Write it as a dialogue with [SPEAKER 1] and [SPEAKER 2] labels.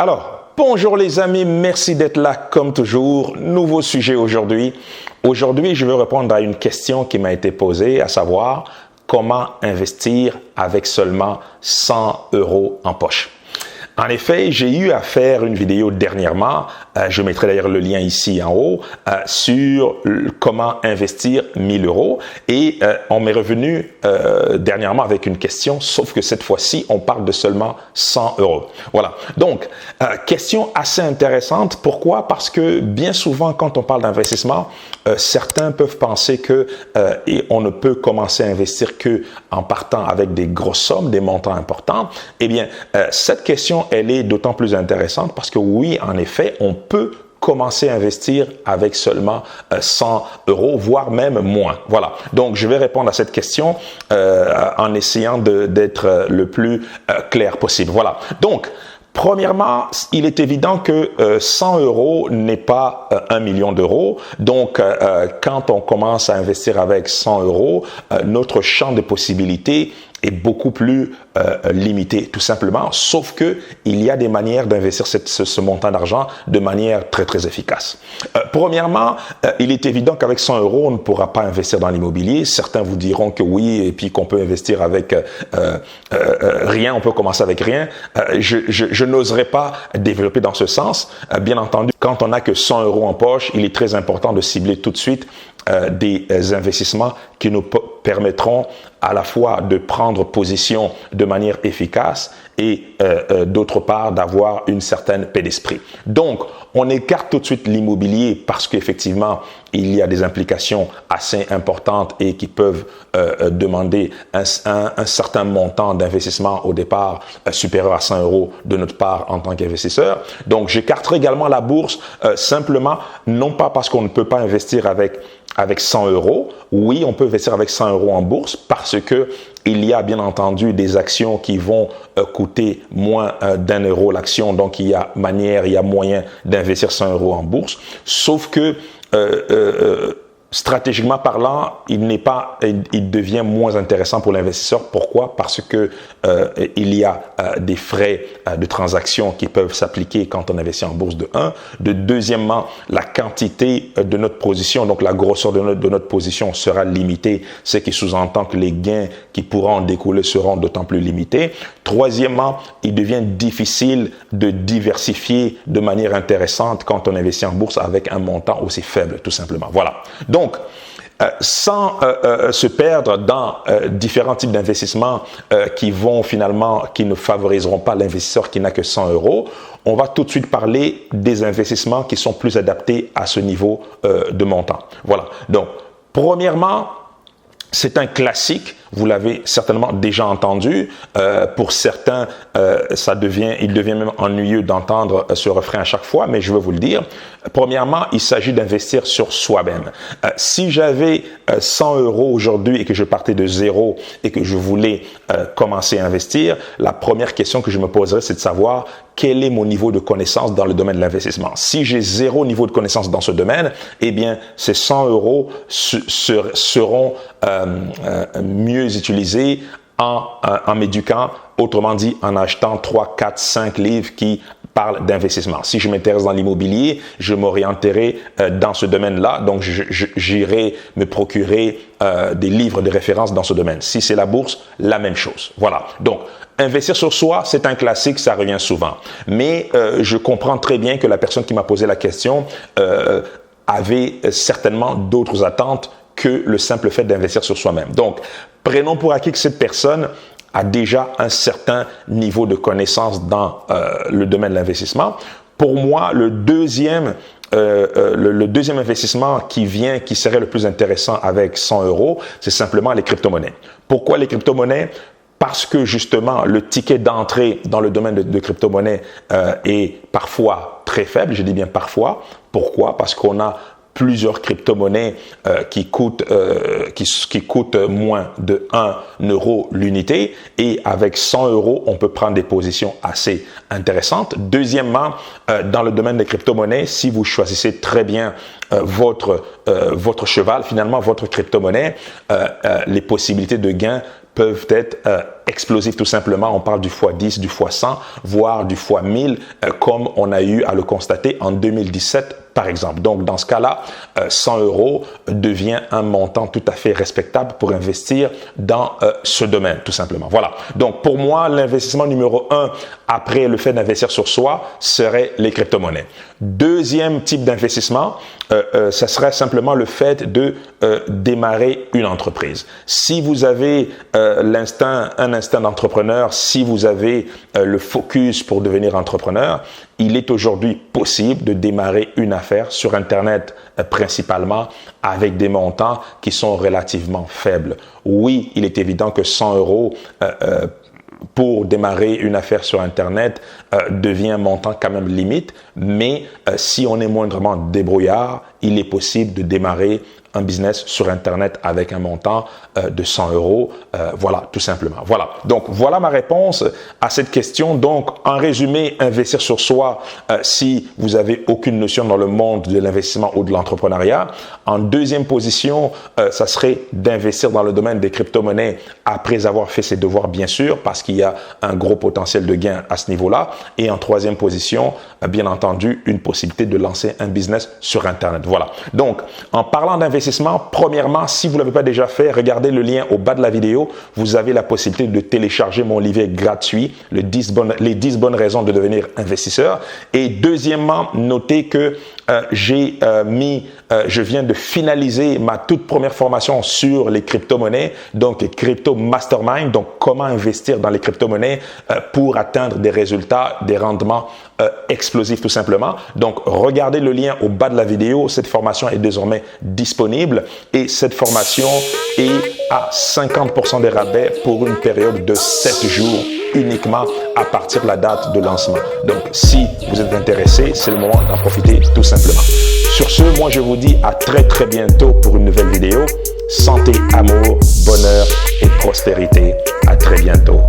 [SPEAKER 1] Alors, bonjour les amis, merci d'être là comme toujours. Nouveau sujet aujourd'hui. Aujourd'hui, je vais répondre à une question qui m'a été posée, à savoir comment investir avec seulement 100 € en poche. En effet, j'ai eu à faire une vidéo dernièrement, je mettrai d'ailleurs le lien ici en haut, sur comment investir 1000 € et on m'est revenu dernièrement avec une question, sauf que cette fois-ci, on parle de seulement 100 €. Voilà. Donc, question assez intéressante. Pourquoi? Parce que bien souvent, quand on parle d'investissement, certains peuvent penser que on ne peut commencer à investir que en partant avec des grosses sommes, des montants importants. Eh bien, cette question elle est d'autant plus intéressante parce que oui, en effet, on peut commencer à investir avec seulement 100 €, voire même moins. Voilà. Donc, je vais répondre à cette question en essayant d'être le plus clair possible. Voilà. Donc, premièrement, il est évident que 100 € n'est pas 1 million d'euros. Donc, quand on commence à investir avec 100 €, notre champ de possibilités est beaucoup plus limité, tout simplement, sauf que il y a des manières d'investir ce montant d'argent de manière très, très efficace. Premièrement, il est évident qu'avec 100 €, on ne pourra pas investir dans l'immobilier. Certains vous diront que oui, et puis qu'on peut investir avec rien, on peut commencer avec rien. Je n'oserais pas développer dans ce sens. Bien entendu, quand on n'a que 100 € en poche, il est très important de cibler tout de suite des investissements qui nous permettront à la fois de prendre position de manière efficace et d'autre part d'avoir une certaine paix d'esprit. Donc, on écarte tout de suite l'immobilier parce qu'effectivement, il y a des implications assez importantes et qui peuvent demander un certain montant d'investissement au départ supérieur à 100 € de notre part en tant qu'investisseur. Donc, j'écarterai également la bourse simplement, non pas parce qu'on ne peut pas investir avec 100 €. Oui, on peut investir avec 100 € en bourse parce que il y a bien entendu des actions qui vont coûter moins d'1 € l'action. Donc, il y a moyen d'investir 100 € en bourse. Sauf que stratégiquement parlant, il devient moins intéressant pour l'investisseur. Pourquoi? Parce que il y a des frais de transaction qui peuvent s'appliquer quand on investit en bourse de 1. Deuxièmement, la quantité de notre position, donc la grosseur de notre position sera limitée, ce qui sous-entend que les gains qui pourront en découler seront d'autant plus limités. Troisièmement, il devient difficile de diversifier de manière intéressante quand on investit en bourse avec un montant aussi faible, tout simplement. Voilà. Donc, sans se perdre dans différents types d'investissements qui ne favoriseront pas l'investisseur qui n'a que 100 €, on va tout de suite parler des investissements qui sont plus adaptés à ce niveau de montant. Voilà. Donc, premièrement, c'est un classique, vous l'avez certainement déjà entendu. Pour certains, il devient même ennuyeux d'entendre ce refrain à chaque fois, mais je veux vous le dire. Premièrement, il s'agit d'investir sur soi-même. Si j'avais 100 € aujourd'hui et que je partais de zéro et que je voulais commencer à investir, la première question que je me poserais, c'est de savoir quel est mon niveau de connaissance dans le domaine de l'investissement. Si j'ai zéro niveau de connaissance dans ce domaine, eh bien, ces 100 € seront mieux utilisés en m'éduquant, autrement dit, en achetant 3, 4, 5 livres qui parlent d'investissement. Si je m'intéresse dans l'immobilier, je m'orienterai dans ce domaine-là, donc j'irai me procurer des livres de référence dans ce domaine. Si c'est la bourse, la même chose. Voilà. Donc, investir sur soi, c'est un classique, ça revient souvent. Mais je comprends très bien que la personne qui m'a posé la question avait certainement d'autres attentes que le simple fait d'investir sur soi-même. Donc, prenons pour acquis que cette personne a déjà un certain niveau de connaissance dans le domaine de l'investissement. Pour moi, le deuxième investissement qui serait le plus intéressant avec 100 €, c'est simplement les crypto-monnaies. Pourquoi les crypto-monnaies? Parce que justement, le ticket d'entrée dans le domaine de crypto-monnaies est parfois très faible, je dis bien parfois. Pourquoi? Parce qu'on a plusieurs crypto-monnaies qui coûtent moins de 1 euro l'unité, et avec 100 euros, on peut prendre des positions assez intéressantes. Deuxièmement, dans le domaine des crypto-monnaies, si vous choisissez très bien votre cheval, finalement votre crypto-monnaie, les possibilités de gain peuvent être explosives tout simplement. On parle du x10, du x100, voire du x1000, comme on a eu à le constater en 2017 par exemple. Donc dans ce cas-là, 100 euros devient un montant tout à fait respectable pour investir dans ce domaine tout simplement. Voilà. Donc pour moi, l'investissement numéro 1 après le fait d'investir sur soi serait les crypto-monnaies. Deuxième type d'investissement, ce serait simplement le fait de démarrer une entreprise. Si vous avez un instinct d'entrepreneur, si vous avez le focus pour devenir entrepreneur, il est aujourd'hui possible de démarrer une affaire sur Internet principalement avec des montants qui sont relativement faibles. Oui, il est évident que 100 euros pour démarrer une affaire sur Internet devient un montant quand même limite, mais si on est moindrement débrouillard, il est possible de démarrer un business sur Internet avec un montant de 100 euros. Voilà, tout simplement. Voilà. Donc, voilà ma réponse à cette question. Donc, en résumé, investir sur soi si vous avez aucune notion dans le monde de l'investissement ou de l'entrepreneuriat. En deuxième position, ça serait d'investir dans le domaine des crypto-monnaies après avoir fait ses devoirs, bien sûr, parce qu'il y a un gros potentiel de gain à ce niveau-là. Et en troisième position, bien entendu, une possibilité de lancer un business sur Internet. Voilà. Donc, en parlant d'investissement, premièrement, si vous ne l'avez pas déjà fait, regardez le lien au bas de la vidéo. Vous avez la possibilité de télécharger mon livret gratuit, les 10 bonnes raisons de devenir investisseur. Et deuxièmement, notez que je viens de finaliser ma toute première formation sur les crypto-monnaies, donc les crypto mastermind, donc comment investir dans les crypto-monnaies pour atteindre des résultats, des rendements explosifs tout simplement. Donc, regardez le lien au bas de la vidéo. Cette formation est désormais disponible et cette formation est à 50% de rabais pour une période de 7 jours uniquement à partir de la date de lancement. Donc, si vous êtes intéressé, c'est le moment d'en profiter tout simplement. Sur ce, moi, je vous dis à très bientôt pour une nouvelle vidéo. Santé, amour, bonheur et prospérité. À très bientôt.